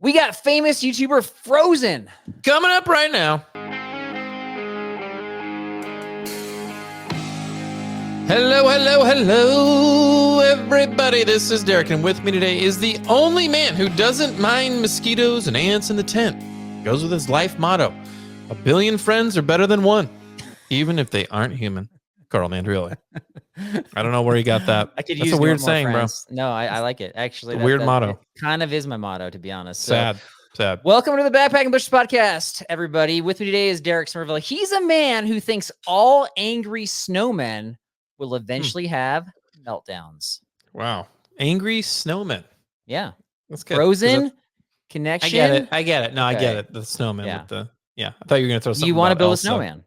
We got famous YouTuber Frozen coming up right now. Hello, everybody. This is Derek, and with me today is the only man who doesn't mind mosquitoes and ants in the tent. Goes with his life motto: 1 billion friends are better than one, even if they aren't human. Carl Mandrioli. I don't know where he got that. I could That's use a weird more saying, friends. No, I like it. Actually, It's a weird motto. It kind of is my motto, to be honest. Sad. Welcome to the Backpacking Bushes podcast, everybody. With me today is Derek Somerville. He's a man who thinks all angry snowmen will eventually have meltdowns. Wow. Angry snowmen. Yeah. That's good. Frozen connection. I get it. No, okay. I get it. The snowman with the... Yeah. I thought you were going to throw something. You want to build Elsa. a snowman?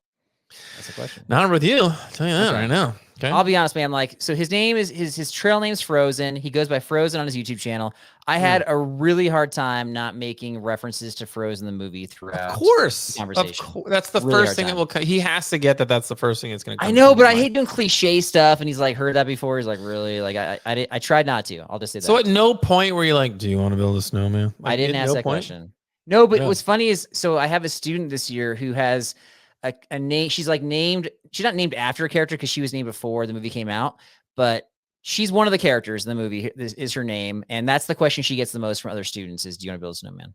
That's the question. Not with you. I'll tell you that right now. Okay. I'll be honest, man. So his name is his trail name's Frozen. He goes by Frozen on his YouTube channel. I had a really hard time not making references to Frozen the movie throughout. Of course, the conversation. That's the really first thing that will come. He has to get that. That's the first thing that's going to come. I know, but I hate doing cliche stuff. And he's like heard that before. He's like, really? Like I tried not to. I'll just say that. So at no point were you like, do you want to build a snowman? Like, I didn't ask that question. No, but what's funny is, so I have a student this year who has a name. She's like named. She's not named after a character because she was named before the movie came out, but she's one of the characters in the movie. This is her name, and that's the question she gets the most from other students: is, do you want to build a snowman?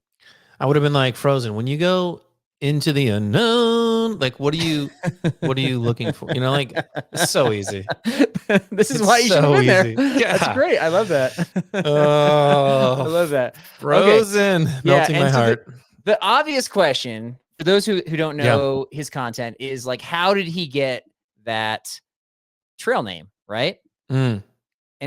I would have been like, Frozen, when you go into the unknown, like, what are you looking for? You know, like, it's so easy. This is why you should have been there. Yeah. That's great. I love that. Oh, I love that. Frozen, melting my heart. The obvious question for those who don't know his content is like, how did he get that trail name, right? And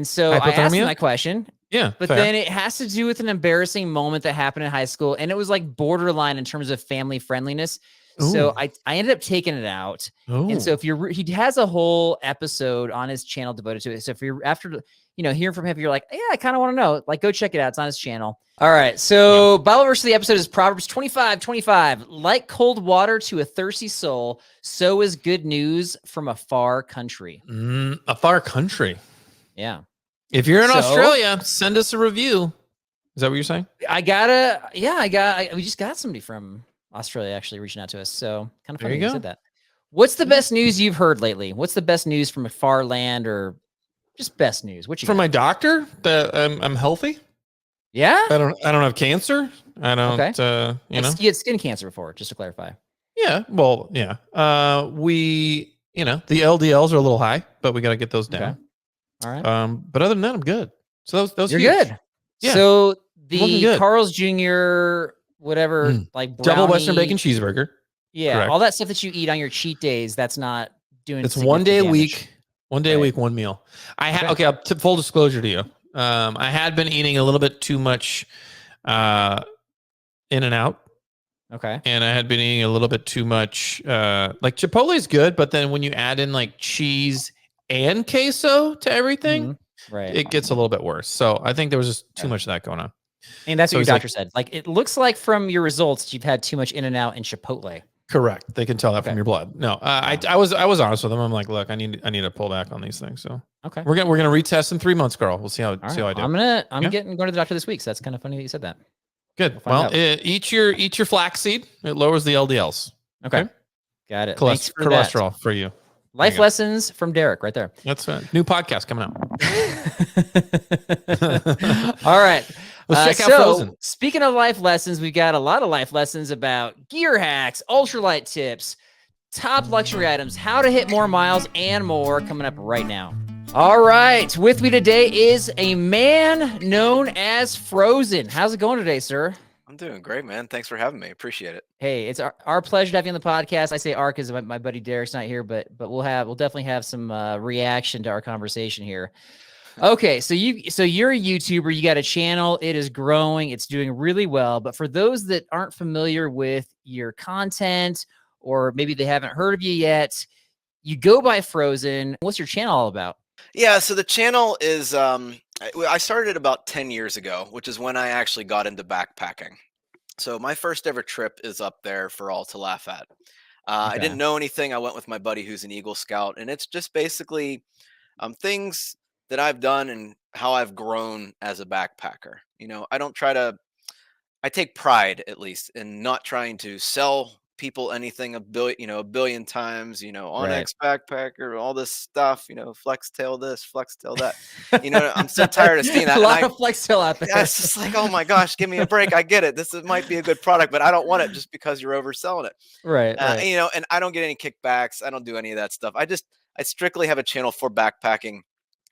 so I asked him that question. Yeah. But then it has to do with an embarrassing moment that happened in high school. And it was like borderline in terms of family friendliness. Ooh. So I ended up taking it out. Ooh. And so if he has a whole episode on his channel devoted to it. So if you're after, hearing from him, you're like, yeah, I kind of want to know, like, go check it out. It's on his channel. All right. So Bible verse of the episode is Proverbs 25:25. Like cold water to a thirsty soul, so is good news from a far country. A far country. Yeah. If you're in Australia, send us a review. Is that what you're saying? We just got somebody from Australia actually reaching out to us. So kind of funny you said that. What's the best news you've heard lately? What's the best news from a far land, or just best news? What you from got? my doctor that I'm healthy? Yeah. I don't have cancer. I don't, You had skin cancer before, just to clarify. Yeah. Well, yeah. We, the LDLs are a little high, but we got to get those down. Okay. All right. But other than that, I'm good. So those you're huge. Good. Yeah. So the Carl's Jr. whatever, like brownie, double Western bacon cheeseburger. Yeah. Correct. All that stuff that you eat on your cheat days. That's not doing. It's 1 day a week. 1 day a week, one meal. I had full disclosure to you. I had been eating a little bit too much In-N-Out. Okay. And I had been eating a little bit too much. Like Chipotle is good, but then when you add in like cheese and queso to everything, right, it gets a little bit worse. So I think there was just too much of that going on. And that's what your doctor said. Like, it looks like from your results, you've had too much In-N-Out and Chipotle. Correct. They can tell that from your blood. No, I was honest with them. I'm like, look, I need to pull back on these things. So we're gonna retest in 3 months, girl. We'll see how how I do. I'm going to the doctor this week. So that's kind of funny that you said that. Good. Well, eat your flaxseed. It lowers the LDLs. Okay. Got it. Cholesterol for you. Life lessons from Derek right there. That's a new podcast coming out. All right. Let's check out Frozen. Speaking of life lessons, we've got a lot of life lessons about gear hacks, ultralight tips, top luxury items, how to hit more miles, and more coming up right now. All right. With me today is a man known as Frozen. How's it going today, sir? I'm doing great, man. Thanks for having me. Appreciate it. Hey, it's our pleasure to have you on the podcast. I say our because my buddy Derek's not here, but we'll definitely have some reaction to our conversation here. Okay, so you're a YouTuber. You got a channel. It is growing. It's doing really well. But for those that aren't familiar with your content, or maybe they haven't heard of you yet, you go by Frozen. What's your channel all about? Yeah, so the channel is I started it about 10 years ago, which is when I actually got into backpacking. So my first ever trip is up there for all to laugh at. I didn't know anything. I went with my buddy who's an Eagle Scout, and it's just basically things that I've done and how I've grown as a backpacker. I don't try to I take pride, at least, in not trying to sell people anything a billion times, Right. Onyx backpacker, all this stuff, Flextail this, Flextail that. I'm so tired of seeing A that. And lot of Flextail out yeah, there. it's just like, oh my gosh, give me a break. I get it. Might be a good product, but I don't want it just because you're overselling it. Right. Right. And I don't get any kickbacks. I don't do any of that stuff. I strictly have a channel for backpacking.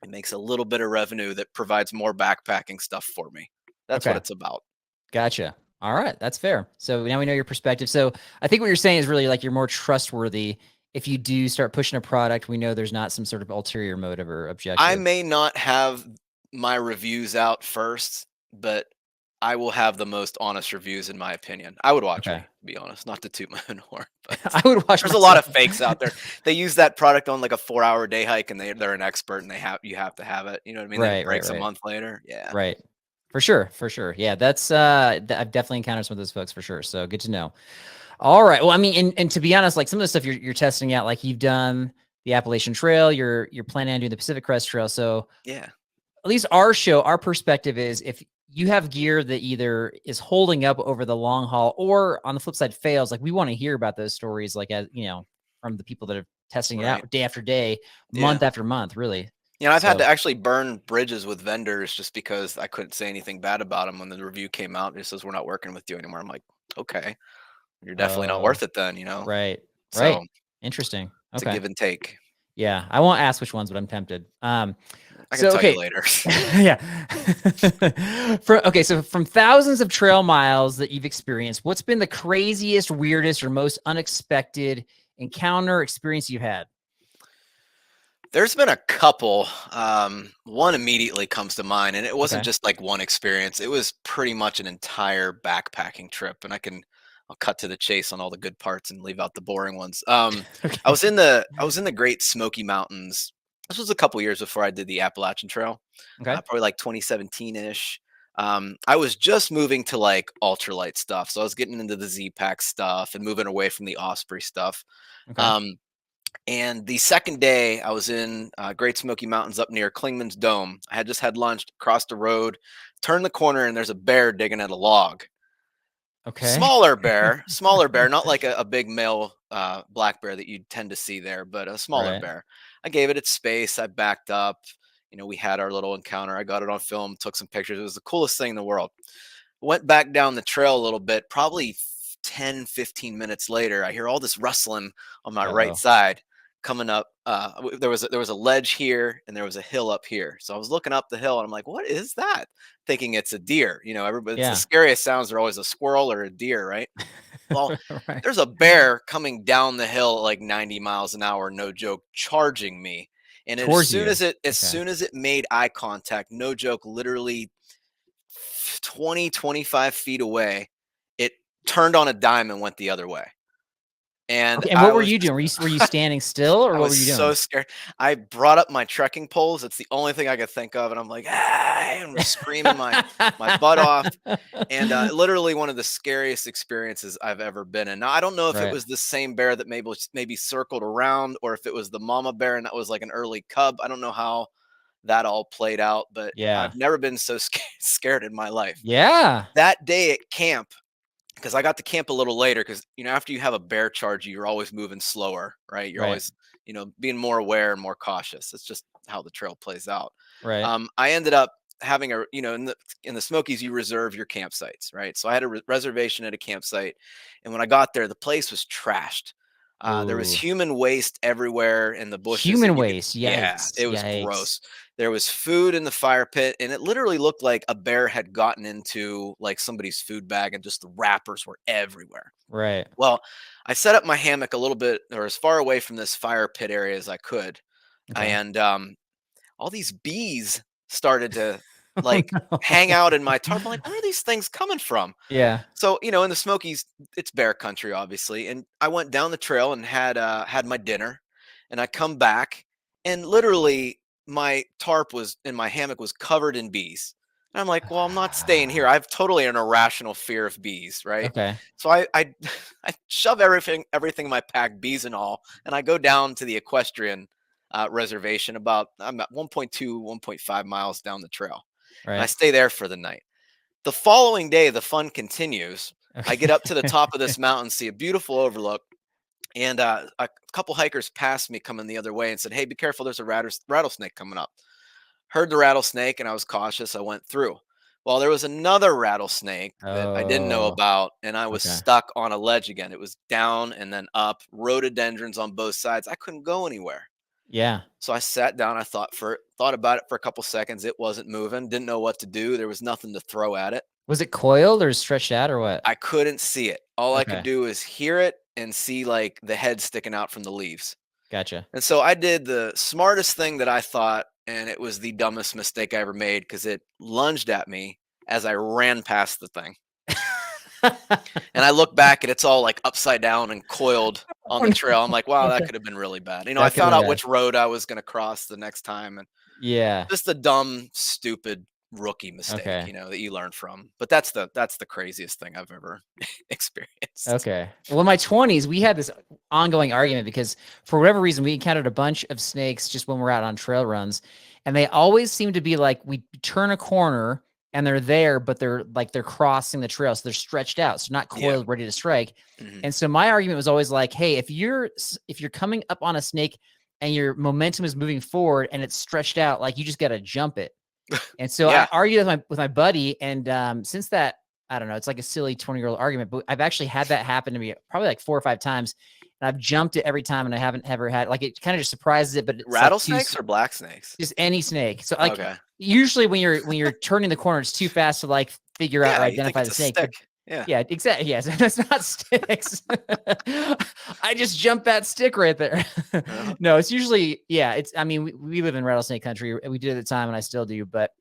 It makes a little bit of revenue that provides more backpacking stuff for me. That's what Okay. it's about. Gotcha. All right. That's fair. So now we know your perspective. So I think what you're saying is really like you're more trustworthy. If you do start pushing a product, we know there's not some sort of ulterior motive or I objective. may not have my reviews out first, but I will have the most honest reviews, in my opinion. I would watch me, Okay. to be honest, not to toot my own horn, but I would watch there's a lot of myself. fakes out there. They use that product on like a 4-hour day hike, and they're an expert, and you have to have it. You know what I mean? Then it Right. Right. breaks a Right. month later. Yeah. Right. For sure. For sure. Yeah. That's, I've definitely encountered some of those folks for sure. So good to know. All right. Well, I mean, and to be honest, like some of the stuff you're testing out, like you've done the Appalachian Trail, you're planning on doing the Pacific Crest Trail. So Yeah. at least our perspective is if you have gear that either is holding up over the long haul or on the flip side fails, like we want to hear about those stories, like, as from the people that are testing it Right. out day after day, Yeah. month after month, really. I've had So, to actually burn bridges with vendors just because I couldn't say anything bad about them when the review came out. It says, we're not working with you anymore. I'm like, okay, you're definitely not oh, worth it then, right. So Interesting. it's a Okay. give and take. Yeah. I won't ask which ones, but I'm tempted. I can So, tell you okay. later. Yeah. So from thousands of trail miles that you've experienced, what's been the craziest, weirdest, or most unexpected encounter experience you've had? There's been a couple. One immediately comes to mind, and it wasn't Okay. just like one experience. It was pretty much an entire backpacking trip, and I'll cut to the chase on all the good parts and leave out the boring ones. I Okay. was in the Great Smoky Mountains. This was a couple years before I did the Appalachian Trail, Okay. probably like 2017 ish. I was just moving to like ultralight stuff, so I was getting into the Z Pack stuff and moving away from the Osprey stuff. Okay. Um, and the second day, I was in Great Smoky Mountains up near Clingman's Dome. I had just had lunch, crossed the road, turned the corner, and there's a bear digging at a log. Okay. Smaller bear, not like a big male black bear that you tend to see there, but a smaller Right. bear. I gave it its space. I backed up. We had our little encounter. I got it on film, took some pictures. It was the coolest thing in the world. Went back down the trail a little bit, probably 10, 15 minutes later. I hear all this rustling on my right Uh-oh. side coming up. There was a ledge here and there was a hill up here. So I was looking up the hill and I'm like, what is that? Thinking it's a deer. Everybody, it's the Yeah. scariest sounds are always a squirrel or a deer, right? Well, Right. there's a bear coming down the hill at like 90 miles an hour, no joke, charging me. And as Towards soon you. as it as Okay. soon as it made eye contact, no joke, literally 20, 25 feet away, it turned on a dime and went the other way. And Okay. And I what were was you just doing? Were you standing still or I what was were you so doing? scared. I brought up my trekking poles. It's the only thing I could think of, and I'm like, ah, and screaming my butt off. And literally one of the scariest experiences I've ever been in. Now I don't know if it Right. was the same bear that maybe circled around, or if it was the mama bear and that was like an early cub. I don't know how that all played out, but Yeah. I've never been so scared in my life. Yeah. That day at camp, because I got to camp a little later, because after you have a bear charge you, you're always moving slower, right? You're Right. always being more aware and more cautious. It's just how the trail plays out. Right. I ended up having in the Smokies you reserve your campsites, right? So I had a reservation at a campsite, and when I got there, the place was trashed. There was Ooh. human waste everywhere in the bushes that Human you could. waste. Yeah, Yikes. it was Yikes. gross. There was food in the fire pit, and it literally looked like a bear had gotten into like somebody's food bag, and just the wrappers were everywhere. Right. Well, I set up my hammock a little bit or as far away from this fire pit area as I could, Okay. and all these bees started to Oh, like hang no. out in my tarp. I'm like, where are these things coming from? Yeah. So, in the Smokies, it's bear country, obviously. And I went down the trail and had my dinner, and I come back, and literally my tarp was and my hammock was covered in bees. And I'm like, well, I'm not staying here. I have totally an irrational fear of bees, right? Okay. So I I shove everything in my pack, bees and all, and I go down to the equestrian reservation. I'm at 1.2, 1.5 miles down the trail, and I Right. stay there for the night. The following day, the fun continues. Okay. I get up to the top of this mountain, see a beautiful overlook, and a couple hikers passed me coming the other way and said, "Hey, be careful! There's a rattlesnake coming up." Heard the rattlesnake, and I was cautious. I went through. Well, there was another rattlesnake that I didn't know Oh, about, and I was okay. stuck on a ledge again. It was down and then up, rhododendrons on both sides. I couldn't go anywhere. Yeah. So I sat down. I thought about it for a couple seconds. It wasn't moving. Didn't know what to do. There was nothing to throw at it. Was it coiled or stretched out or what? I couldn't see it. All I could Okay. do is hear it and see like the head sticking out from the leaves. Gotcha. And so I did the smartest thing that I thought, and it was the dumbest mistake I ever made because it lunged at me as I ran past the thing. And I look back and it's all like upside down and coiled on the trail. I'm like, wow, that could have been really bad. You know, I That could've found been out bad. which road I was going to cross the next time, and Yeah. just a dumb, stupid rookie mistake, Okay. you know, that you learn from. But that's the craziest thing I've ever experienced. Okay. Well, in my 20s, we had this ongoing argument because for whatever reason, we encountered a bunch of snakes just when we're out on trail runs. And they always seem to be like, we turn a corner and they're there, but they're crossing the trail. So they're stretched out. So not Yeah. coiled, ready to strike. Mhm. And so my argument was always like, hey, if you're coming up on a snake and your momentum is moving forward and it's stretched out, like you just got to jump it. And so Yeah. I argued with my buddy. And since that, I don't know, it's like a silly 20-year-old argument, but I've actually had that happen to me probably like 4 or 5 times. And I've jumped it every time and I haven't ever had, like, it kind of just surprises it, but it's Rattlesnakes like or black snakes? just any snake. So like Okay. usually when you're turning the corner, it's too fast to like figure out or Yeah, you think identify it's the a snake. But stick. Yeah. yeah, exactly. Yes, that's not sticks. I just jumped that stick right there. Uh-huh. No, it's usually, yeah, it's, I mean, we live in rattlesnake country. We did at the time and I still do. But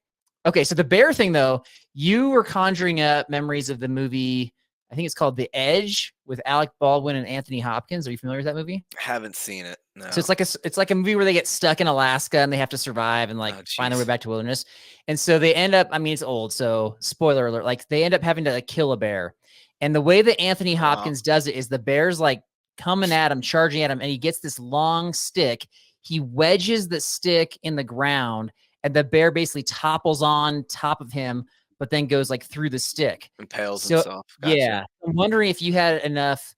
okay, so the bear thing though, you were conjuring up memories of the movie, I think it's called The Edge with Alec Baldwin and Anthony Hopkins. Are you familiar with that movie? Haven't seen it. No. So it's like a movie where they get stuck in Alaska and they have to survive and like Oh, find their way jeez. back to wilderness. And so they end up, I mean, it's old, so spoiler alert, like they end up having to like, kill a bear. And the way that Anthony Wow. Hopkins does it is the bear's like coming at him, charging at him, and he gets this long stick. He wedges the stick in the ground, and the bear basically topples on top of him, but then goes like through the stick. Impales So himself. Gotcha. yeah, I'm wondering if you had enough.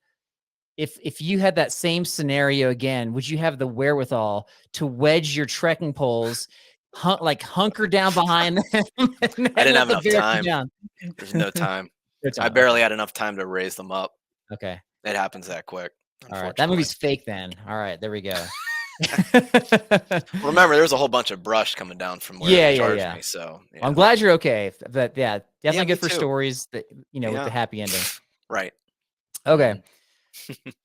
If you had that same scenario again, would you have the wherewithal to wedge your trekking poles, hunker down behind them? I didn't have enough time. Down? There's no time. No time. I barely had enough time to raise them up. Okay. It happens that quick. All right. That movie's fake then. All right. There we go. Remember, there's a whole bunch of brush coming down from where they charged me. So yeah. I'm glad you're okay. But yeah, definitely good for too. stories that, you know, with the happy ending. Right. Okay.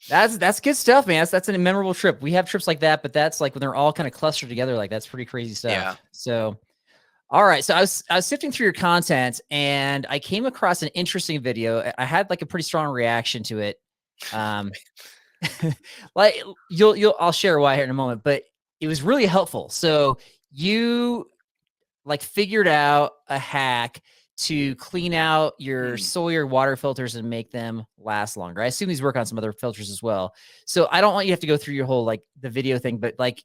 That's good stuff, man. That's a memorable trip. We have trips like that, but that's like when they're all kind of clustered together, like that's pretty crazy stuff. Yeah. So, all right. So I was sifting through your content and I came across an interesting video. I had like a pretty strong reaction to it. Like I'll share why here in a moment, but it was really helpful. So you like figured out a hack to clean out your Sawyer water filters and make them last longer. I assume these work on some other filters as well. So I don't want you to have to go through your whole like the video thing, but like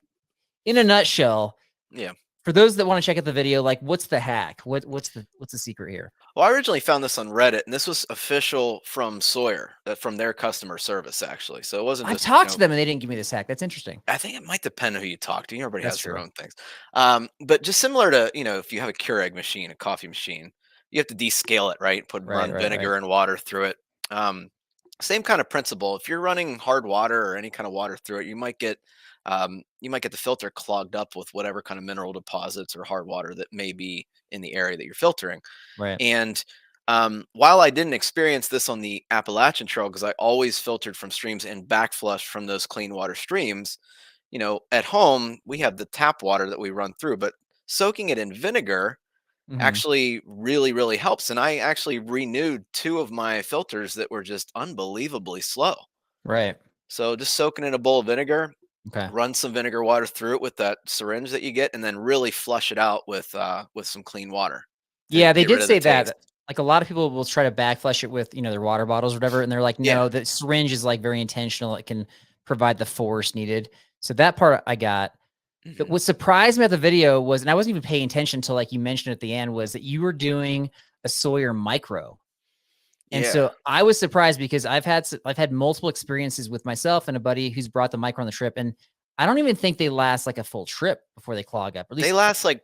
in a nutshell, yeah. For those that want to check out the video, like what's the hack? What's the secret here? Well, I originally found this on Reddit, and this was official from Sawyer, from their customer service, actually. So it wasn't. I talked to them, and they didn't give me this hack. That's interesting. I think it might depend on who you talk to. Everybody That's has true. their own things. But just similar to, if you have a Keurig machine, a coffee machine, you have to descale it, right? Run vinegar and water through it. Same kind of principle. If you're running hard water or any kind of water through it, you might get the filter clogged up with whatever kind of mineral deposits or hard water that may be in the area that you're filtering. Right. And while I didn't experience this on the Appalachian Trail, because I always filtered from streams and backflushed from those clean water streams, at home we have the tap water that we run through, but soaking it in vinegar actually really, really helps. And I actually renewed 2 of my filters that were just unbelievably slow. Right. So just soaking in a bowl of vinegar, okay, run some vinegar water through it with that syringe that you get, and then really flush it out with some clean water. Yeah, they did say that. Like a lot of people will try to backflush it with, their water bottles or whatever. And they're like, no, the syringe is like very intentional. It can provide the force needed. So that part I got. But what surprised me at the video was, and I wasn't even paying attention until like you mentioned at the end, was that you were doing a Sawyer Micro. And Yeah. so I was surprised because I've had multiple experiences with myself and a buddy who's brought the Micro on the trip, and I don't even think they last like a full trip before they clog up. At least They last like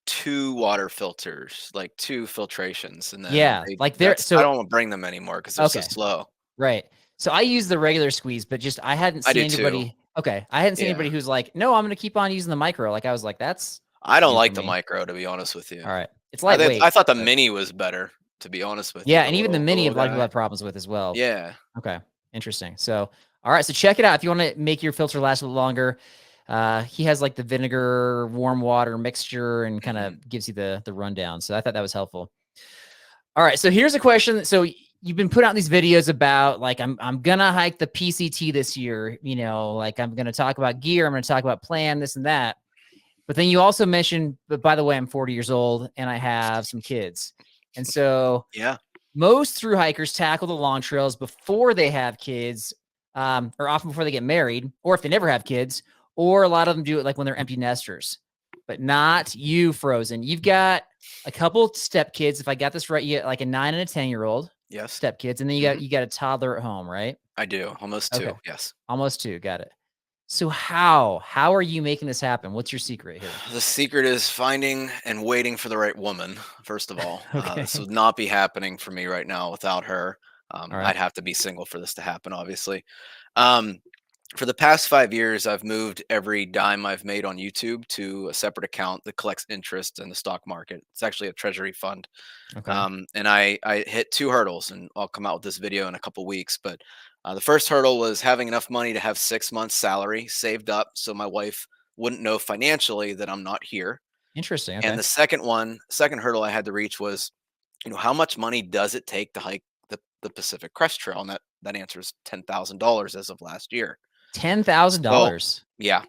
2 water filters, like 2 filtrations, and then yeah, like they're I so don't wanna bring them anymore because they're so okay, slow. right. So I use the regular squeeze, but just I hadn't I seen do too. anybody. Okay, I hadn't seen Yeah. anybody who's like, no, I'm going to keep on using the Micro. Like I was like, that's I don't new for like the me. micro, to be honest with you. All right, it's I lightweight. thought the But mini was better, to be honest with you, yeah, and even the the mini, a little lot of people guy. have problems with as well. Yeah. Okay, interesting. So, all right, so check it out if you want to make your filter last a little longer. He has like the vinegar, warm water mixture, and kind of gives you the rundown. So I thought that was helpful. All right, so here's a question. So you've been putting out these videos about like I'm gonna hike the PCT this year. You know, like I'm gonna talk about gear. I'm gonna talk about plan, this and that. But then you also mentioned, but by the way, I'm 40 years old and I have some kids. And so Yeah. most thru hikers tackle the long trails before they have kids, or often before they get married, or if they never have kids, or a lot of them do it like when they're empty nesters. But not you, Frozen. You've got a couple step kids. If I got this right, you got like a 9 and a 10-year-old Yes. step kids, and then you got a toddler at home, right? I do. Almost 2. Okay. Yes. Almost 2. Got it. So how are you making this happen? What's your secret here? The secret is finding and waiting for the right woman, first of all. Okay. This would not be happening for me right now without her. All right. I'd have to be single for this to happen, obviously. Um, for the past 5 years, I've moved every dime I've made on YouTube to a separate account that collects interest in the stock market. It's actually a treasury fund. Okay. And I hit 2 hurdles, and I'll come out with this video in a couple weeks. But the first hurdle was having enough money to have 6 months' salary saved up so my wife wouldn't know financially that I'm not here. Interesting. And Okay. the second hurdle I had to reach was, how much money does it take to hike the Pacific Crest Trail? And that answer is $10,000 as of last year. So $10,000. yeah,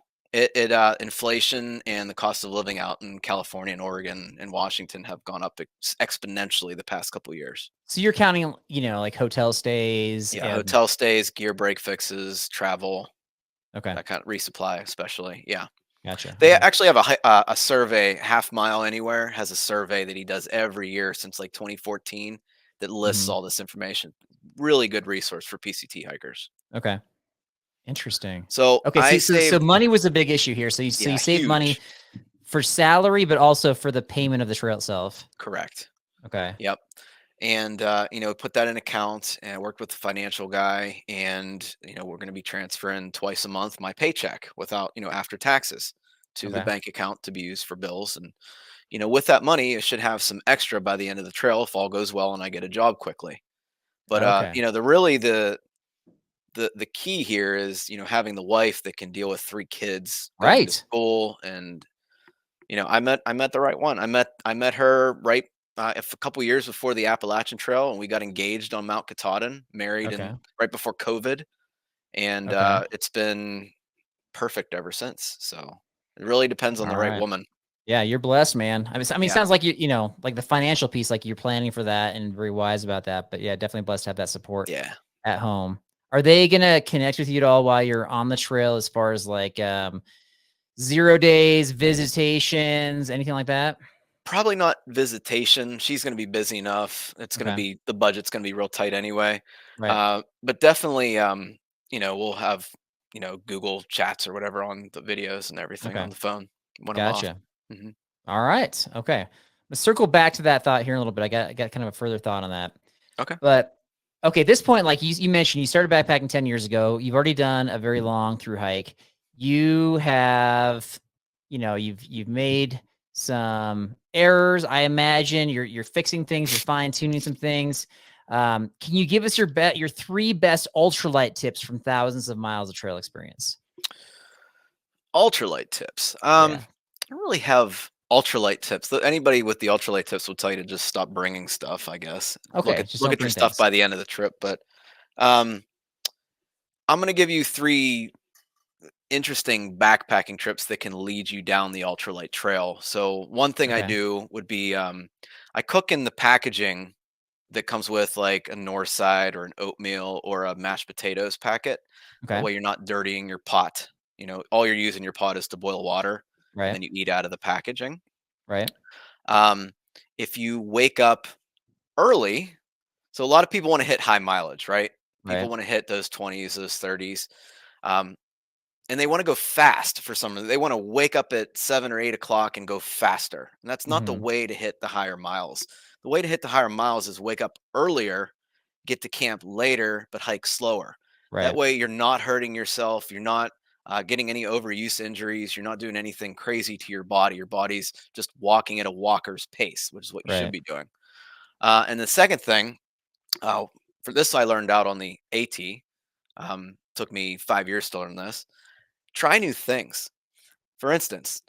inflation and the cost of living out in California and Oregon and Washington have gone up exponentially the past couple years. So you're counting, like hotel stays. Yeah, And, hotel stays, gear break fixes, travel, okay. that kind of resupply, especially. Yeah, Gotcha. they Okay. actually have a survey. Half Mile Anywhere has a survey that he does every year since like 2014 that lists Mhm. all this information. Really good resource for PCT hikers. Okay. Interesting. So Okay. I So saved, money was a big issue here. So you yeah, saved money huge. for salary, but also for the payment of the trail itself. Correct. Okay. Yep. And put that in account, and I worked with the financial guy, and we're going to be transferring twice a month my paycheck without, after taxes, to the Okay. bank account to be used for bills. And with that money, I should have some extra by the end of the trail if all goes well and I get a job quickly. But Okay. the key here is, having the wife that can deal with 3 kids going to Right. school. And I met the right one. I met her right a couple years before the Appalachian Trail, and we got engaged on Mount Katahdin, married Okay. and right before COVID, and Okay. it's been perfect ever since. So it really depends on All the right right. woman. Yeah, you're blessed, man. I mean, it Yeah, sounds like like the financial piece, like you're planning for that and very wise about that. But yeah, definitely blessed to have that support yeah. at home. Are they gonna connect with you at all while you're on the trail, as far as like 0 days, visitations, anything like that? Probably not visitation. She's going to be busy enough. Okay. The budget's going to be real tight anyway. Right. But definitely, we'll have, Google chats or whatever on the videos and everything Okay. on the phone when I'm off. Gotcha. Mhm. All right. Okay. Let's circle back to that thought here in a little bit. I got kind of a further thought on that. Okay. But okay, at this point, like you mentioned, you started backpacking 10 years ago. You've already done a very long through hike. You have, you've made some errors. I imagine you're fixing things, you're fine tuning some things. Can you give us your 3 best ultralight tips from thousands of miles of trail experience? Ultralight tips. Yeah. I don't really have ultralight tips. Anybody with the ultralight tips will tell you to just stop bringing stuff, I guess. Look Okay. at Just look don't at your bring stuff things. by the end of the trip. But um, I'm going to give you 3 interesting backpacking trips that can lead you down the ultralight trail. So one thing I Okay. do would be I cook in the packaging that comes with like a north side or an oatmeal or a mashed potatoes packet. That Okay. way you're not dirtying your pot. All you're using your pot is to boil water, and Right. then you eat out of the packaging. Right. Um, if you wake up early. So a lot of people want to hit high mileage, right? People Right. want to hit those 20s, those 30s. Um, and they want to go fast for some reason. They want to wake up at 7 or 8 o'clock and go faster. And that's not the Mm-hmm. way to hit the higher miles. The way to hit the higher miles is wake up earlier, get to camp later, but hike slower. That Right. way you're not hurting yourself. You're not getting any overuse injuries. You're not doing anything crazy to your body. Your body's just walking at a walker's pace, which is what you should Right. be doing. And the second thing, uh, for this, I learned out on the AT. Took me 5 years to learn this. Try new things. For instance,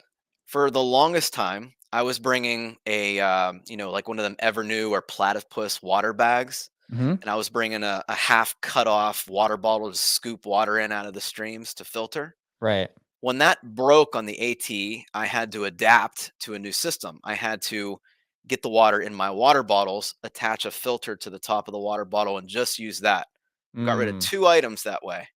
for the longest time, I was bringing a, like one of them Evernew or Platypus water bags, Mm-hmm. and I was bringing a half cut off water bottle to scoop water in out of the streams to filter. Right. When that broke on the AT, I had to adapt to a new system. I had to get the water in my water bottles, attach a filter to the top of the water bottle, and just use that. Got rid of Mm. 2 items that way.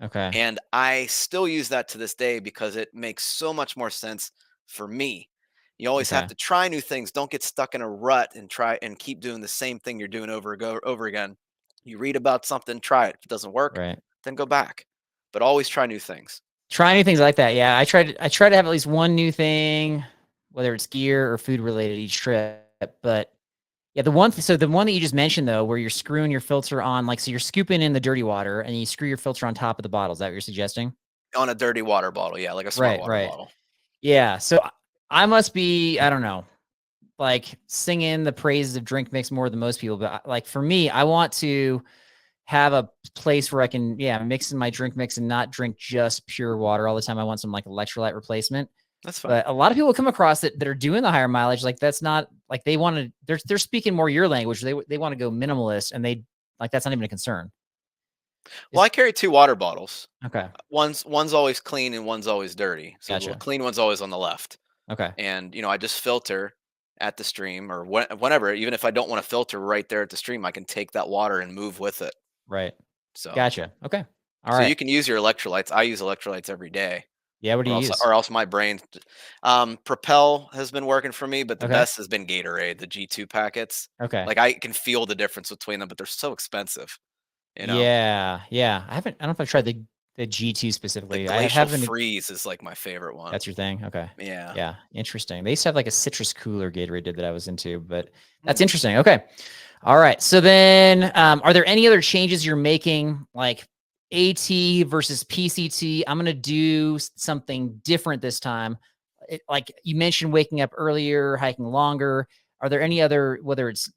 Okay. And I still use that to this day because it makes so much more sense for me. You always have Okay. to try new things. Don't get stuck in a rut and try and keep doing the same thing you're doing over again. You read about something, try it. If it doesn't work, Right. then go back. But always try new things. Try any things like that. Yeah. I try to have at least one new thing, whether it's gear or food related each trip. But yeah, the one that you just mentioned though, where you're screwing your filter on, like, so you're scooping in the dirty water and you screw your filter on top of the bottle. Is that what you're suggesting? On a dirty water bottle, yeah, like a smart Right. water Right. bottle. Yeah. So I must be, I don't know, like singing the praises of drink mix more than most people. But like for me, I want to have a place where I can, mix in my drink mix and not drink just pure water all the time. I want some like electrolyte replacement. That's fine. But a lot of people come across that are doing the higher mileage. Like that's not like they want to, they're speaking more your language. They want to go minimalist and they like, that's not even a concern. Well, I carry 2 water bottles. Okay. One's always clean and one's always dirty. So the Gotcha. clean one's always on the left. Okay. And I just filter at the stream or whenever. Even if I don't want to filter right there at the stream, I can take that water and move with it. Right. So Gotcha. Okay. All so right. you can use your electrolytes. I use electrolytes every day, Yeah. What do you use? or else my brain. Propel has been working for me, but the Okay. best has been Gatorade, the G2 packets. Okay. Like I can feel the difference between them, but they're so expensive. Yeah. Yeah. I don't know if I've tried the G2 The specifically. I Glacial haven't. Freeze is like my favorite one. That's your thing? Okay. Yeah. Yeah. Interesting. They used to have like a citrus cooler Gatorade did that I was into, but that's Hmm. interesting. Okay. All right. So then, are there any other changes you're making, like AT versus PCT? I'm going to do something different this time. Like you mentioned, waking up earlier, hiking longer. Are there any other, whether it's,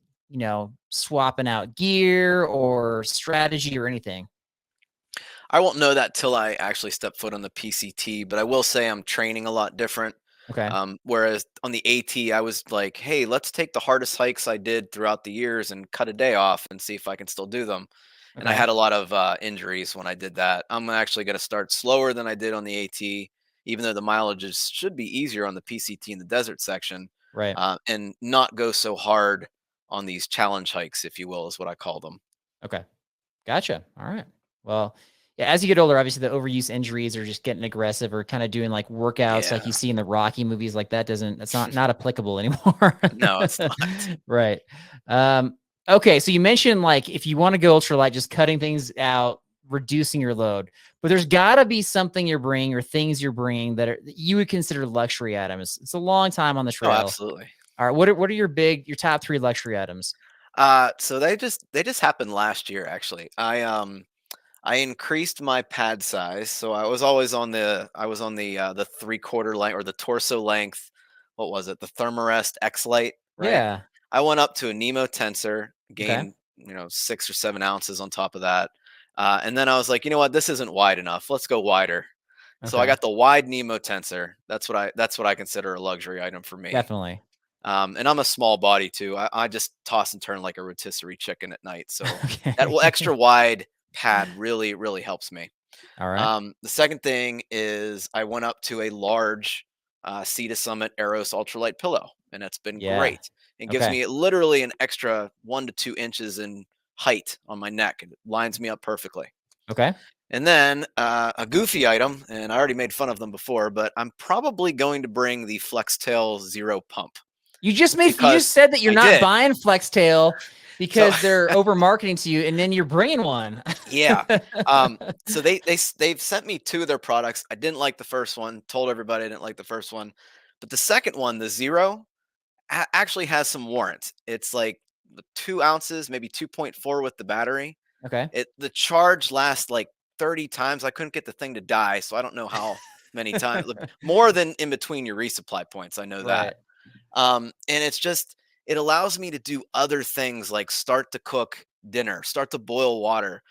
swapping out gear or strategy or anything? I won't know that till I actually step foot on the PCT, but I will say I'm training a lot different. Okay. Whereas on the AT, I was like, hey, let's take the hardest hikes I did throughout the years and cut a day off and see if I can still do them. And I Okay. had a lot of injuries when I did that. I'm actually going to start slower than I did on the AT, even though the mileages should be easier on the PCT in the desert section, Right. and not go so hard on these challenge hikes, if you will, is what I call them. Okay. Gotcha. All right. Well, yeah, as you get older, obviously the overuse injuries are just getting aggressive or kind of doing like workouts like Yeah. you see in the Rocky movies. Like that's not applicable anymore. No, it's not. Right. Okay. So you mentioned like if you want to go ultralight, just cutting things out, reducing your load, but there's gotta be something you're bringing or things you're bringing that you would consider luxury items. It's a long time on the Oh, trail. absolutely. All right. What are your top 3 luxury items? So they just happened last year actually. I increased my pad size, so I was on the 3/4 length or the torso length. What was it? The Thermarest X Lite, right? Yeah. I went up to a Nemo tensor, Okay. gained 6 or 7 ounces on top of that, and then I was like, you know what? This isn't wide enough. Let's go wider. So I Okay. got the wide Nemo tensor. That's what I consider a luxury item for me. Definitely. And I'm a small body too. I just toss and turn like a rotisserie chicken at night. So that Okay. extra wide pad really, really helps me. All right. The second thing is I went up to a large Sea to Summit Eros Ultralight pillow, and it's been Yeah. great. It gives Okay. me literally an extra 1 to 2 inches in height on my neck. It lines me up perfectly. Okay. And then a goofy item, and I already made fun of them before, but I'm probably going to bring the Flextail Zero Pump. You just said that you're not buying Flextail because they're over marketing to you, and then you're bringing one. Yeah. So they've sent me 2 of their products. I didn't like the first one. Told everybody I didn't like the first one, but the second one, the Zero, actually has some warrant. It's like 2 ounces, maybe 2.4 with the battery. Okay. The charge lasts like 30 times. I couldn't get the thing to die, so I don't know how many times. More than in between your resupply points. I know that. And it's just, it allows me to do other things like start to cook dinner, start to boil water,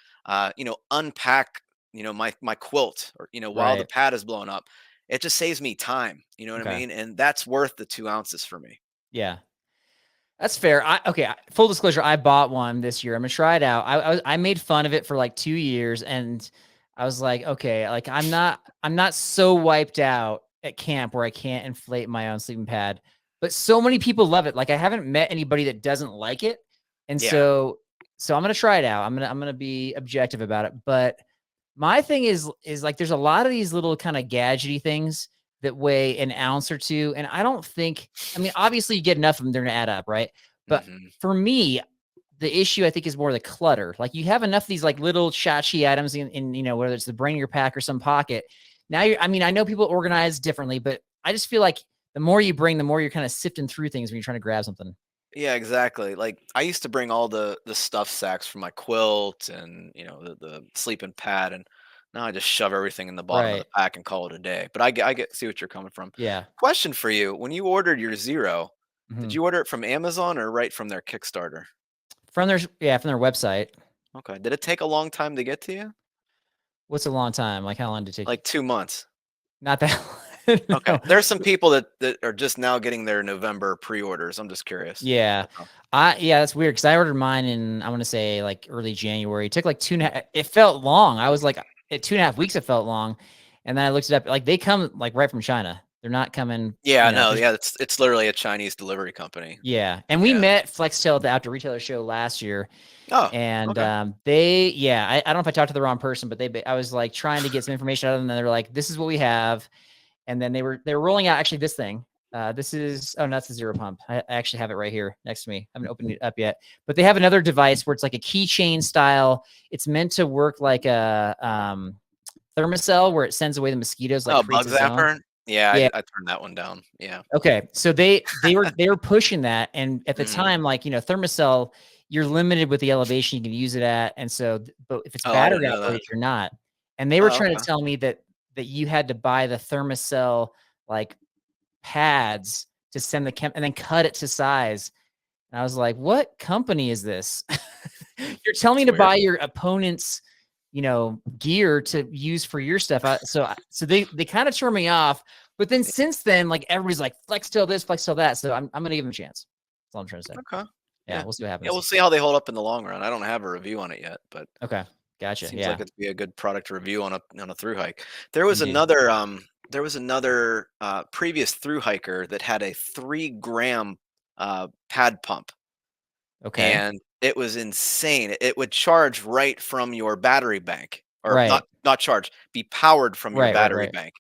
unpack, my quilt, or, while the pad is blowing up. It just saves me time. You know what I mean? And that's worth the 2 ounces for me. Yeah. That's fair. Full disclosure, I bought one this year. I'm gonna try it out. I made fun of it for like 2 years, and I was like, okay, like I'm not so wiped out at camp where I can't inflate my own sleeping pad, but so many people love it. Like I haven't met anybody that doesn't like it, and so I'm gonna try it out. I'm gonna be objective about it. But my thing is like there's a lot of these little kind of gadgety things that weigh an ounce or 2. And I don't think, I mean, obviously you get enough of them, they're going to add up, right? But for me, the issue I think is more the clutter. Like you have enough of these like little tchotchke items in whether it's the brain of your pack or some pocket. Now I know people organize differently, but I just feel like the more you bring, the more you're kind of sifting through things when you're trying to grab something. Yeah, exactly. Like I used to bring all the stuff sacks for my quilt and the sleeping pad, and now I just shove everything in the bottom of the pack and call it a day. But I see what you're coming from. Yeah. Question for you: when you ordered your Zero, did you order it from Amazon or right from their Kickstarter? From their website. Okay. Did it take a long time to get to you? What's a long time? Like how long did it take? Like 2 months. Not that. No. Okay. There's some people that are just now getting their November pre-orders. I'm just curious. Yeah. That's weird because I ordered mine in, I want to say like early January. It took like 2.5. It felt long. I was like at 2.5 weeks. It felt long. And then I looked it up. Like they come like right from China. They're not coming. Yeah, it's literally a Chinese delivery company. Yeah. And we met Flextail at the Outdoor Retailer show last year. Oh, and okay. I don't know if I talked to the wrong person, but I was like trying to get some information out of them. And they were like, this is what we have. And then they were rolling out actually this thing. This is, that's a Zero Pump. I actually have it right here next to me. I haven't opened it up yet, but they have another device where it's like a keychain style. It's meant to work like a thermocell where it sends away the mosquitoes. Like bug zapper. Yeah. I turned that one down. Yeah. Okay. So they were pushing that. And at the time, like, thermocell, you're limited with the elevation you can use it at. And so, but if it's battery operated, you're not. And they were trying to tell me that you had to buy the thermocell like pads to send the and then cut it to size. And I was like, what company is this? You're telling me to buy your opponent's, gear to use for your stuff. So they kind of turned me off. But then since then, like everybody's like Flextail this, Flextail that. So I'm going to give them a chance. That's all I'm trying to say. Okay. Yeah, we'll see what happens. Yeah, we'll see how they hold up in the long run. I don't have a review on it yet, but okay. Gotcha. Seems like it'd be a good product to review on a thru hike. There was another previous thru hiker that had a 3-gram pad pump. Okay. And it was insane. It would charge right from your battery bank, or not charge, be powered from your battery bank.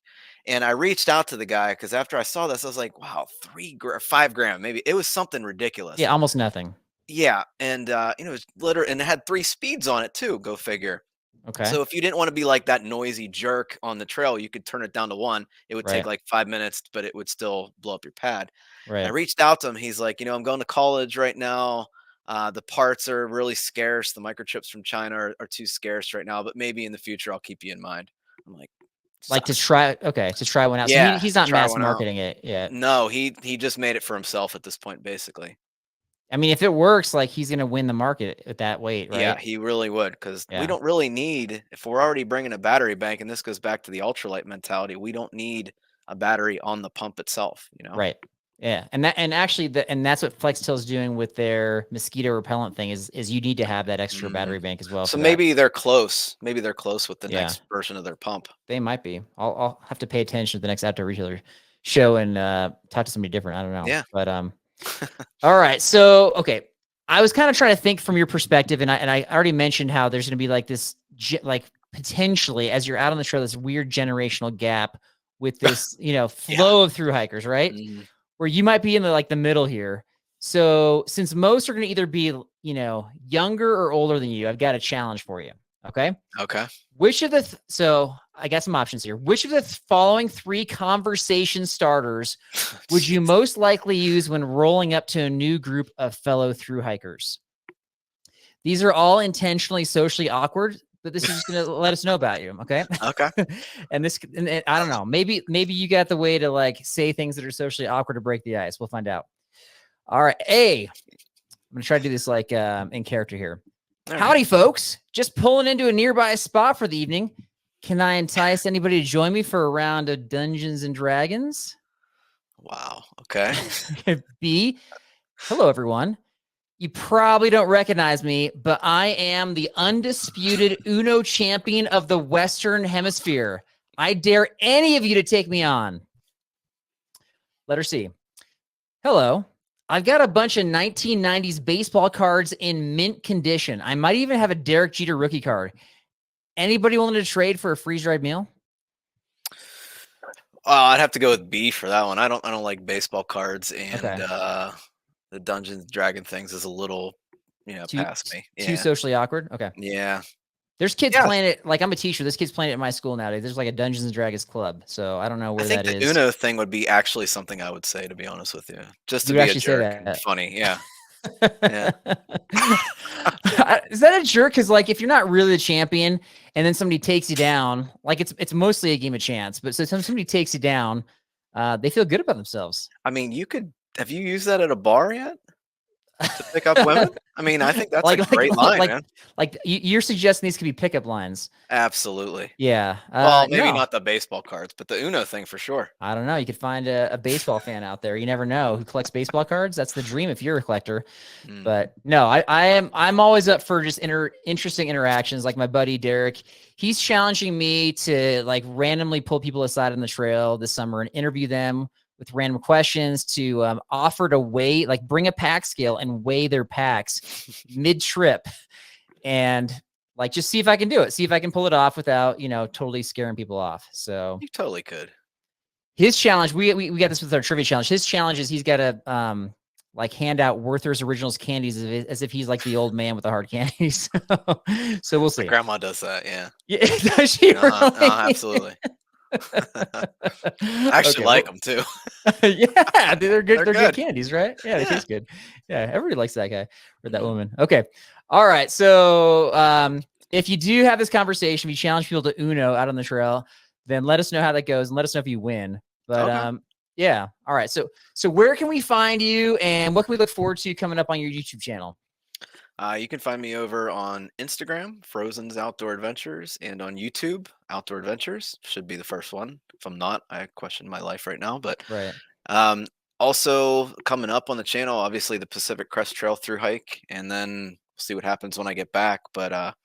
And I reached out to the guy because after I saw this, I was like, wow, 5 gram, maybe. It was something ridiculous. Yeah, almost nothing. Yeah, and it was literally, and it had 3 speeds on it too. Go figure. Okay. So if you didn't want to be like that noisy jerk on the trail, you could turn it down to 1. It would take like 5 minutes, but it would still blow up your pad. Right. I reached out to him. He's like, I'm going to college right now. The parts are really scarce. The microchips from China are too scarce right now, but maybe in the future I'll keep you in mind. I'm like to try one out. Yeah, so he's not mass marketing it yet. No, he just made it for himself at this point, basically. I mean, if it works, like he's going to win the market at that weight, right? Yeah, he really would, because we don't really need, if we're already bringing a battery bank, and this goes back to the ultralight mentality, we don't need a battery on the pump itself, Right. Yeah, and that's what Flextail is doing with their mosquito repellent thing is you need to have that extra battery bank as well. So maybe they're close. Maybe they're close with the next version of their pump. They might be. I'll have to pay attention to the next Outdoor Retailer show and talk to somebody different. I don't know. Yeah. But all right. So okay, I was kind of trying to think from your perspective, and I already mentioned how there's going to be like this like potentially as you're out on the trail, this weird generational gap with this flow of thru hikers, right? where you might be in the middle here. So since most are going to either be, younger or older than you, I've got a challenge for you. Okay. Okay. Which of the, so I got some options here. Which of the following 3 conversation starters would you most likely use when rolling up to a new group of fellow thru hikers? These are all intentionally socially awkward, but this is just going to let us know about you. Okay. Okay. and I don't know, maybe you got the way to say things that are socially awkward to break the ice. We'll find out. All right. I'm going to try to do this in character here. All Howdy, right. Folks. Just pulling into a nearby spot for the evening. Can I entice anybody to join me for a round of Dungeons and Dragons? Wow. Okay. B, hello, everyone. You probably don't recognize me, but I am the undisputed Uno champion of the Western Hemisphere. I dare any of you to take me on. Letter C. Hello. I've got a bunch of 1990s baseball cards in mint condition. I might even have a Derek Jeter rookie card. Anybody willing to trade for a freeze-dried meal? I'd have to go with B for that one. I don't like baseball cards, and the Dungeons and Dragon things is a little, past me. Too socially awkward. Okay. Yeah. There's kids playing it. I'm a teacher. This kid's playing it at my school nowadays. There's a Dungeons and Dragons club. So I don't know where that is. I think the Uno thing would be actually something I would say, to be honest with you. Just to be a jerk. Funny. Yeah. Yeah. Is that a jerk? Because if you're not really the champion and then somebody takes you down, it's mostly a game of chance. But so somebody takes you down, they feel good about themselves. I mean, have you used that at a bar yet? To pick up women? I mean, I think that's a great line, man. You're suggesting these could be pickup lines. Absolutely. Yeah. Well, maybe not the baseball cards, but the Uno thing for sure. I don't know. You could find a baseball fan out there. You never know who collects baseball cards. That's the dream if you're a collector. But no, I'm always up for just interesting interactions. Like my buddy Derek, he's challenging me to randomly pull people aside on the trail this summer and interview them with random questions, to offer to weigh, bring a pack scale and weigh their packs mid-trip, and just see if I can do it. See if I can pull it off without, totally scaring people off. So you totally could. His challenge, we got this with our trivia challenge. His challenge is he's got to hand out Werther's Originals candies as if he's the old man with the hard candies. So we'll see. My grandma does that. Yeah. Yeah. Does she really? Absolutely. I actually like them too. Yeah, they're good. They're good candies, right? Yeah, they taste good. Yeah, everybody likes that guy or that woman. Okay, all right. So, if you do have this conversation, if you challenge people to Uno out on the trail, then let us know how that goes and let us know if you win. But yeah, all right. So where can we find you, and what can we look forward to coming up on your YouTube channel? You can find me over on Instagram, Frozen's Outdoor Adventures, and on YouTube, Outdoor Adventures. Should be the first one. If I'm not, I question my life right now. But right. Also coming up on the channel, obviously the Pacific Crest Trail through hike, and then we'll see what happens when I get back. But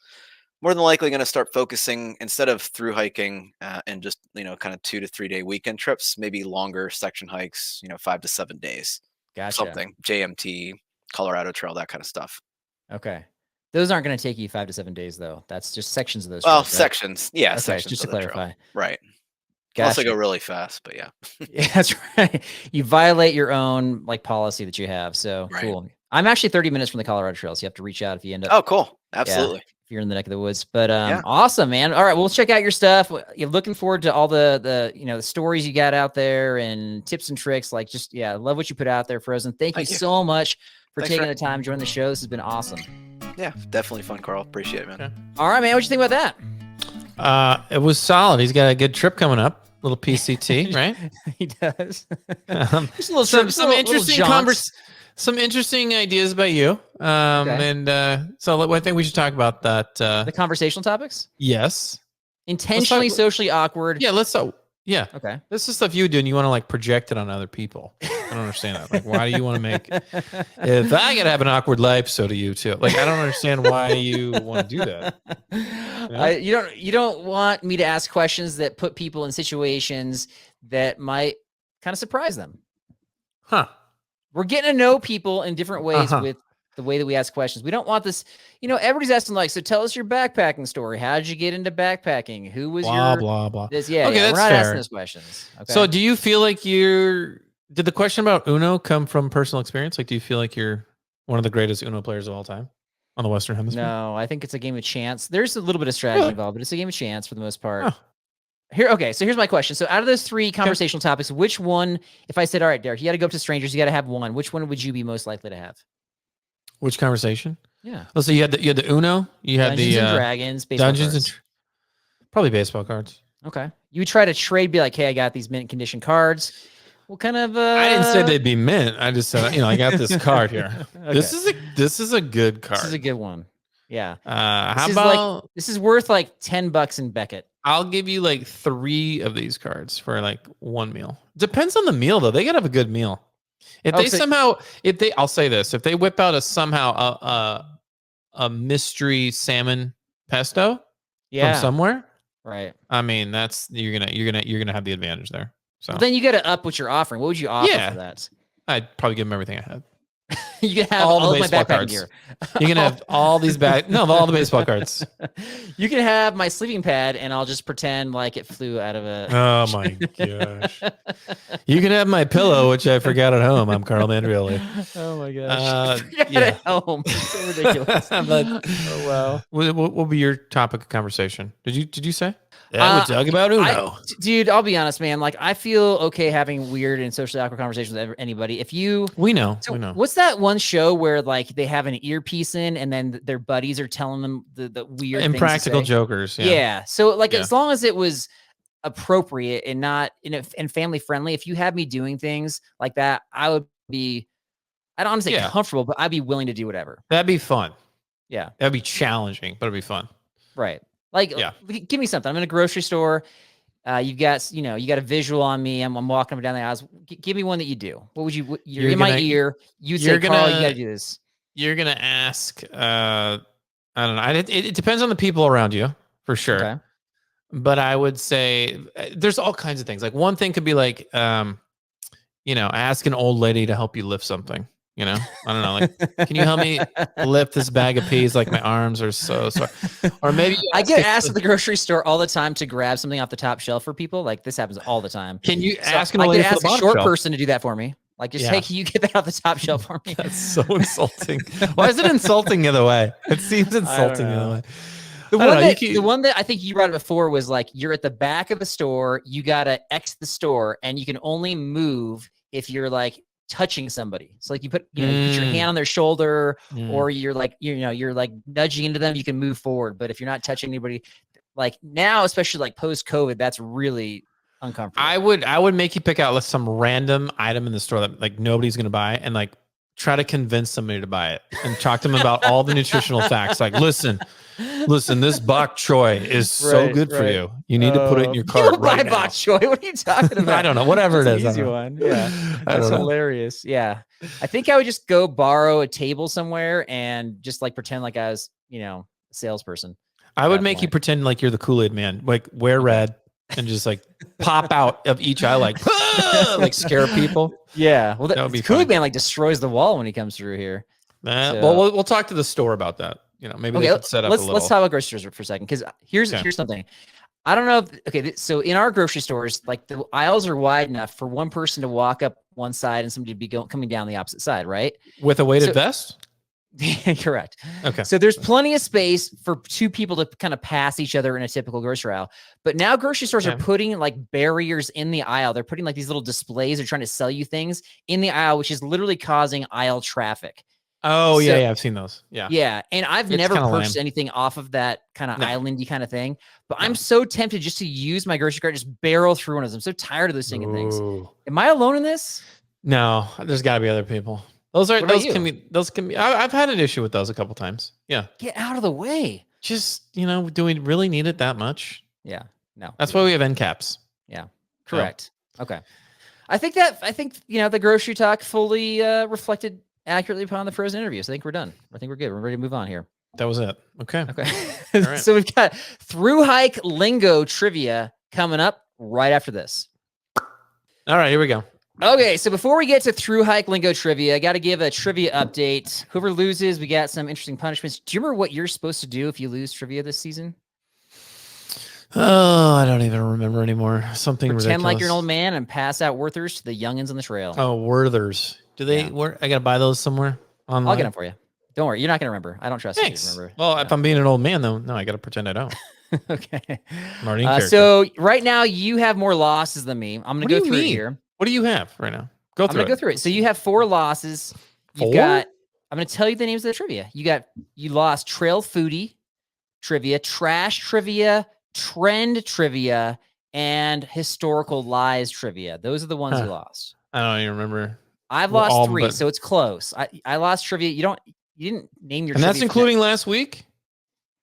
more than likely going to start focusing, instead of through hiking and just kind of 2 to 3 day weekend trips, maybe longer section hikes, 5 to 7 days. Gotcha. Something JMT, Colorado Trail, that kind of stuff. Okay. Those aren't going to take you 5 to 7 days, though. That's just sections of those. Well, trails, right? sections. Yeah, okay, sections. Just to clarify. Right. Gotcha. Also go really fast, but yeah. Yeah, that's right. You violate your own policy that you have. So cool. I'm actually 30 minutes from the Colorado Trail, so you have to reach out if you end up. Oh, cool. Absolutely. Yeah, if you're in the neck of the woods. But awesome, man. All right, we'll check out your stuff. You're looking forward to all the the stories you got out there and tips and tricks. I love what you put out there, Frozen. Thank you so much for taking the time to join the show. This has been awesome. Yeah, definitely fun, Carl. Appreciate it, man. Okay. All right, man. What'd you think about that? It was solid. He's got a good trip coming up. Little PCT, right? He does. Just a little some interesting some interesting ideas about you. And so I think we should talk about that. The conversational topics? Yes. Intentionally socially awkward. Yeah, yeah. Okay. This is stuff you do and you want to project it on other people. I don't understand that. Why do you want to make if I gotta have an awkward life, so do you too. I don't understand why you want to do that. You don't want me to ask questions that put people in situations that might kind of surprise them. Huh. We're getting to know people in different ways with the way that we ask questions. We don't want this, everybody's asking so tell us your backpacking story. How did you get into backpacking? Who was blah, blah, blah. This? Yeah. Okay, we're not fair. asking those questions. Okay? So do you feel like you're Did the question about Uno come from personal experience? Like, do you feel like you're one of the greatest Uno players of all time on the Western Hemisphere? No, I think it's a game of chance. There's a little bit of strategy involved, but it's a game of chance for the most part. Oh. Okay, so here's my question. So out of those 3 conversational topics, which one, if I said, all right, Derek, you got to go up to strangers, you got to have one, which one would you be most likely to have? Which conversation? Yeah. Oh, so you had the Uno, you had Dungeons the and Dragons, baseball Dungeons cards. and probably baseball cards. Okay. You would try to trade, be like, hey, I got these mint condition cards. What kind of I didn't say they'd be mint. I just said, I got this card here. Okay. This is a good card. This is a good one. Yeah. How about this is worth like $10 in Beckett. I'll give you like 3 of these cards for like 1 meal. Depends on the meal though. They gotta have a good meal. If I'll say this, if they whip out a mystery salmon pesto from somewhere, right? I mean, that's you're gonna have the advantage there. So then you got to up what you're offering. What would you offer for that? I'd probably give them everything I had. You can have all the baseball cards. Gear. You can have all these all the baseball cards. You can have my sleeping pad, and I'll just pretend like it flew out of a. Oh my gosh! You can have my pillow, which I forgot at home. I'm Carl Mandrioli. Oh my gosh! At home. It's so ridiculous. Oh wow! What will be your topic of conversation? Did you say? Yeah, we talk about Uno. Dude, I'll be honest, man. Like, I feel okay having weird and socially awkward conversations with anybody. We know. What's that one show where like they have an earpiece in and then their buddies are telling them the weird Impractical Jokers. Yeah. So like, as long as it was appropriate and not and family friendly, if you had me doing things like that, I don't want to say comfortable, but I'd be willing to do whatever. That'd be fun. Yeah. That'd be challenging, but it'd be fun. Right. Like, give me something. I'm in a grocery store. You've got, you got a visual on me. I'm walking up and down the aisles. Give me one that you do. What would you? You're in my ear. You'd say, Carl, you got to do this. You're gonna ask. I don't know. It depends on the people around you, for sure. Okay. But I would say there's all kinds of things. Like one thing could be like, ask an old lady to help you lift something. I don't know. Like, can you help me lift this bag of peas? Like my arms are so sore. Or maybe I get asked at the grocery store all the time to grab something off the top shelf for people. Like this happens all the time. Can you ask an old lady ask for the a short shelf? person to do that for me? Like just hey, can you get that off the top shelf for me? That's so insulting. Why is it insulting the other way? It seems insulting the other way. The one that I think you brought it before was like you're at the back of the store. You gotta exit the store, and you can only move if you're like touching somebody. So like you put you put your hand on their shoulder or you're like you're like nudging into them, you can move forward. But if you're not touching anybody, like now, especially like post-COVID, that's really uncomfortable. I would make you pick out some random item in the store that like nobody's gonna buy and like try to convince somebody to buy it and talk to them about all the nutritional facts. Like, listen, this bok choy is so good for you. You need to put it in your cart right now. Bok choy? What are you talking about? I don't know. Whatever it is. Easy one. Yeah. That's hilarious. Yeah. I think I would just go borrow a table somewhere and just like pretend like I was, a salesperson. I would make you pretend like you're the Kool-Aid man. Like wear red and just like pop out of each eye like scare people. Yeah. Well, the Kool-Aid man like destroys the wall when he comes through here. Well, we'll talk to the store about that. Maybe they could set up a little. Let's talk about grocery stores for a second, because here's something. I don't know. So in our grocery stores, like the aisles are wide enough for one person to walk up one side and somebody to be coming down the opposite side, right? With a weighted vest? Correct. Okay. So there's plenty of space for two people to kind of pass each other in a typical grocery aisle. But now grocery stores are putting like barriers in the aisle. They're putting like these little displays. They're trying to sell you things in the aisle, which is literally causing aisle traffic. Oh, yeah, I've seen those. Yeah. Yeah. And I've never purchased anything off of that kind of islandy kind of thing. But I'm so tempted just to use my grocery cart, just barrel through one of those. I'm so tired of those stinking things. Am I alone in this? No, there's got to be other people. Those can be. I've had an issue with those a couple times. Yeah. Get out of the way. Just, do we really need it that much? Yeah. No. That's why we have end caps. Yeah. Correct. So. Okay. I think the grocery talk fully reflected accurately upon the frozen interview. So I think we're done. I think we're good. We're ready to move on here. That was it. Okay. All right. So we've got through hike lingo trivia coming up right after this. All right, here we go. Okay, so before we get to through hike lingo trivia, I got to give a trivia update. Whoever loses, we got some interesting punishments. Do you remember what you're supposed to do if you lose trivia this season? Oh, I don't even remember anymore. Something Pretend ridiculous. like you're an old man and pass out Werthers to the youngins on the trail. Oh, Werthers. Do they? Yeah. Where I gotta buy those somewhere online? I'll get them for you. Don't worry. You're not going to remember. I don't trust Thanks. you to remember. Well, if I'm being an old man, though, no, I gotta pretend I don't. Okay. I'm already in character. So right now you have more losses than me. I'm going to go through it here. What do you have right now? I'm going to go through it. So you have 4 losses. You've got, I'm going to tell you the names of the trivia. You lost Trail Foodie trivia, Trash trivia, Trend trivia, and Historical Lies trivia. Those are the ones you lost. I don't even remember. I've lost 3, so it's close. I lost trivia. You didn't name your and trivia. That's including last week?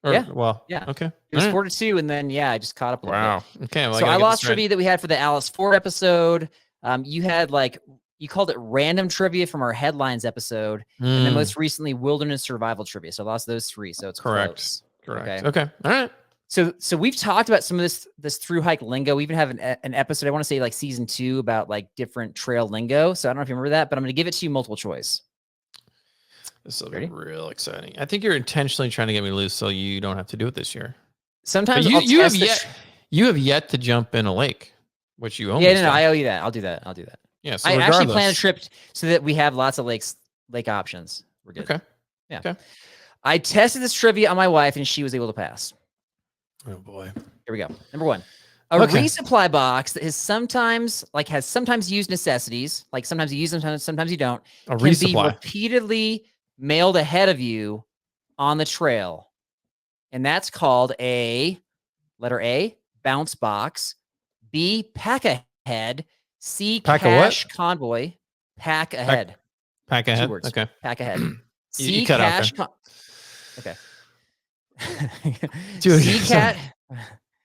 Yeah. Well, yeah. Okay. It was 4 to 2, and then I just caught up a little bit. Okay. Well, so I lost trivia that we had for the Alice Ford episode. You had you called it random trivia from our headlines episode, and then most recently wilderness survival trivia. So I lost those 3. So it's correct. Close. Correct. Okay. All right. So we've talked about some of this through hike lingo. We even have an episode, I want to say season 2, about different trail lingo. So I don't know if you remember that, but I'm going to give it to you multiple choice. This will be real exciting. I think you're intentionally trying to get me loose so you don't have to do it this year. Sometimes you have yet to jump in a lake, which you owe me. Yeah, no, I owe you that. I'll do that. Yeah, so I actually plan a trip so that we have lots of lake options. We're good. Okay. Yeah. Okay. I tested this trivia on my wife, and she was able to pass. Oh boy. Here we go. Number 1. A resupply box that has sometimes used necessities, sometimes you use them, sometimes you don't. A can resupply. be repeatedly mailed ahead of you on the trail. And that's called letter A, bounce box, B, pack ahead, C, cash convoy, pack ahead. Pack ahead. 2 words. Okay. Pack ahead. C, you cut cash okay.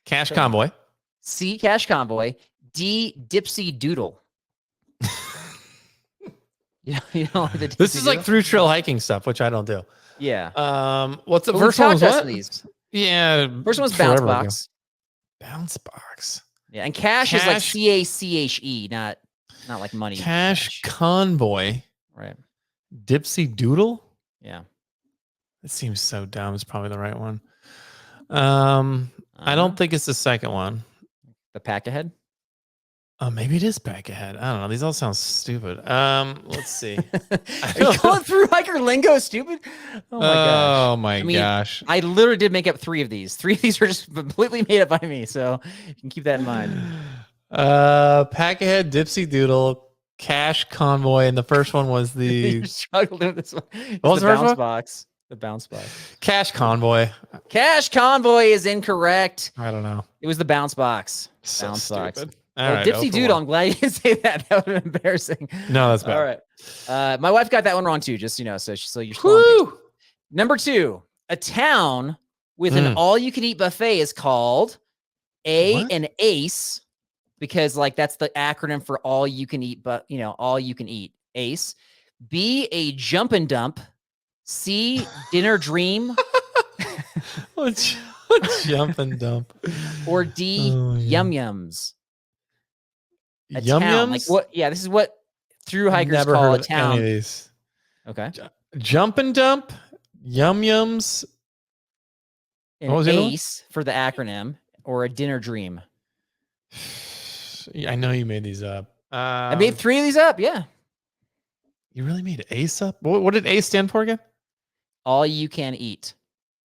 Cash convoy. C, cash convoy. D, dipsy doodle. You know the this is through trail hiking stuff, which I don't do. Yeah. What's the first one? What? These. Yeah. First one was bounce box. Bounce box. Yeah, and cash is CACHE, not like money. Cash convoy. Right. Dipsy doodle. Yeah. It seems so dumb. It's probably the right one. I don't think it's the second one. The pack ahead? Oh, maybe it is pack ahead. I don't know. These all sound stupid. Let's see. Are you calling through hiker lingo stupid? Oh my gosh. Oh my gosh. I literally did make up 3 of these. 3 of these are just completely made up by me. So you can keep that in mind. Pack ahead, dipsy doodle, cash convoy, and the first one was the You're struggling with this one. What was the bounce first one? box. The bounce box. Cash convoy. Cash convoy is incorrect. I don't know. It was the bounce box. So bounce stupid. box. All right, Dipsy doodle. I'm glad you didn't say that. That would have been embarrassing. No, that's bad. All right. My wife got that one wrong too, just so you're still on page. Number 2, a town with an all-you-can-eat buffet is called an ACE, because that's the acronym for all you can eat, but all you can eat. ACE. B, a jump and dump. C, dinner dream. What jump and dump. Or D, yum yums. A Yum town. yums? What? Yeah, this is what through hikers Never call heard a town. of any of these. Okay. Jump and dump, yum yums. An ACE for the acronym, or a dinner dream. I know you made these up. I made 3 of these up. Yeah. You really made ACE up? What did ACE stand for again? All you can eat.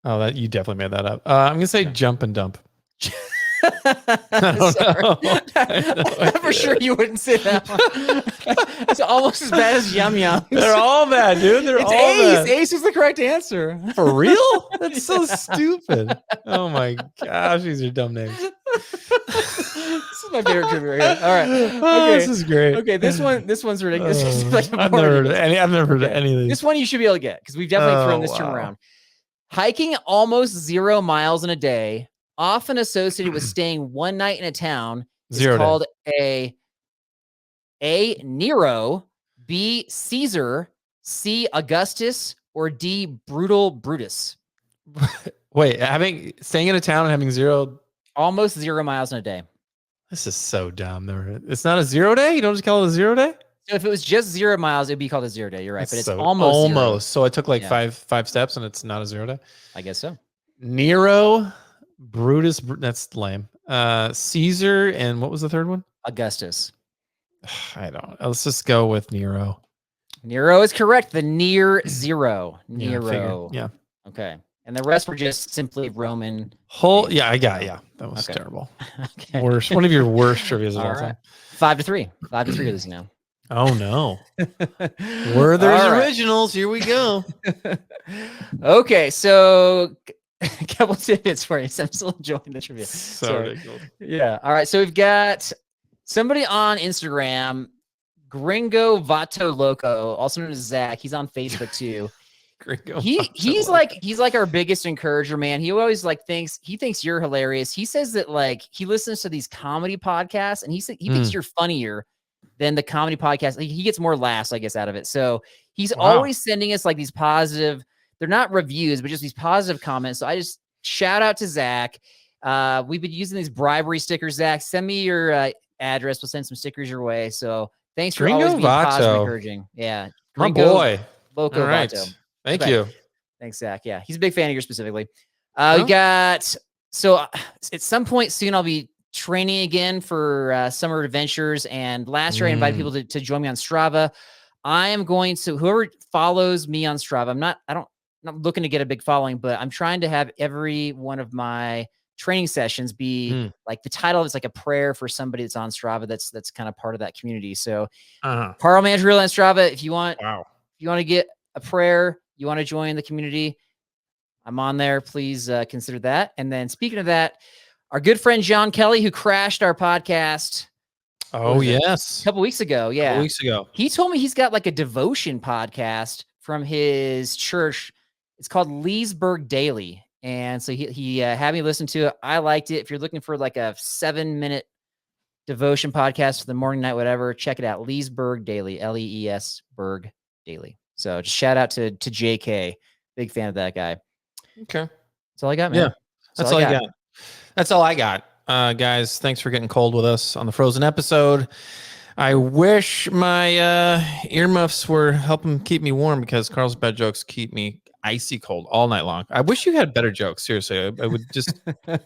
Oh, that you definitely made that up. I'm gonna say jump and dump. I'm for sure you wouldn't say that one. It's almost as bad as yum yum. They're all bad, dude. They're all bad. ACE is the correct answer. For real? That's so stupid. Oh my gosh, these are dumb names. This is my favorite trivia right here. All right. Okay. Oh, this is great. Okay, this one's ridiculous. I've never heard of any of these. This one you should be able to get, because we've definitely thrown this term around. Hiking almost 0 miles in a day, often associated with staying one night in a town, is called A, Nero, B, Caesar, C, Augustus, or D, Brutal Brutus. Wait, staying in a town and having almost 0 miles in a day. This is so dumb. It's not a 0 day? You don't just call it a 0 day? So if it was just 0 miles, it'd be called a 0 day. You're right, but it's so almost zero. So I took five steps and it's not a 0 day? I guess so. Nero, Brutus. That's lame. Caesar, and what was the third one? Augustus. I don't. Let's just go with Nero. Nero is correct. The near zero. Nero. Yeah. Okay. And the rest were just simply Roman. Yeah, I got. Yeah, that was terrible. Okay. Worst. One of your worst trivias of all time. 5-3. 5-3 this now. Oh no. Werther's originals. Here we go. Okay, so a couple tidbits for you. So I'm still enjoying the trivia. So ridiculous. Yeah. All right. So we've got somebody on Instagram, Gringo Vato Loco, also known as Zach. He's on Facebook too. He's like our biggest encourager, man. He always thinks you're hilarious. He says that he listens to these comedy podcasts and he thinks you're funnier than the comedy podcast. He gets more laughs, I guess, out of it. So he's always sending us these positive, they're not reviews, but just these positive comments. So I just shout out to Zach. We've been using these bribery stickers. Zach, send me your address. We'll send some stickers your way. So thanks for always being positive and encouraging. Yeah. My boy. Loco Vato. Thank you. Thanks, Zach. Yeah, he's a big fan of yours specifically. We got, so at some point soon, I'll be training again for summer adventures. And last year, I invited people to join me on Strava. I am going to, whoever follows me on Strava, I'm not looking to get a big following, but I'm trying to have every one of my training sessions be the title is a prayer for somebody that's on Strava. That's kind of part of that community. So Carl Mandrill on Strava, if you want to get a prayer, you want to join the community, I'm on there. Please consider that. And then speaking of that, our good friend John Kelly, who crashed our podcast. Oh, yes. A couple weeks ago. Yeah. A couple weeks ago. He told me he's got a devotion podcast from his church. It's called Leesburg Daily. And so he had me listen to it. I liked it. If you're looking for a 7-minute devotion podcast for the morning, night, whatever, check it out. Leesburg Daily, Lees Berg Daily. So just shout out to JK. Big fan of that guy. Okay. That's all I got, man. Yeah. That's all I got. That's all I got. Guys, thanks for getting cold with us on the Frozen episode. I wish my earmuffs were helping keep me warm because Carl's bad jokes keep me icy cold all night long. I wish you had better jokes. Seriously, I would just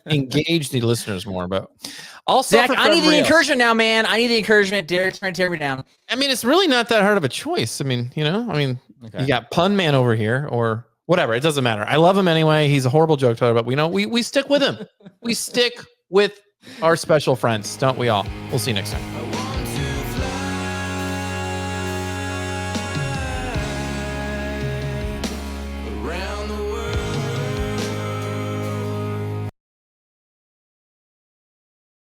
engage the listeners more. But also, Zach, I need the encouragement now, man. I need the encouragement. Derek's trying to tear me down. I mean, it's really not that hard of a choice. I mean, you got Pun Man over here or whatever. It doesn't matter. I love him anyway. He's a horrible joke teller, but we stick with him. We stick with our special friends, don't we all? We'll see you next time.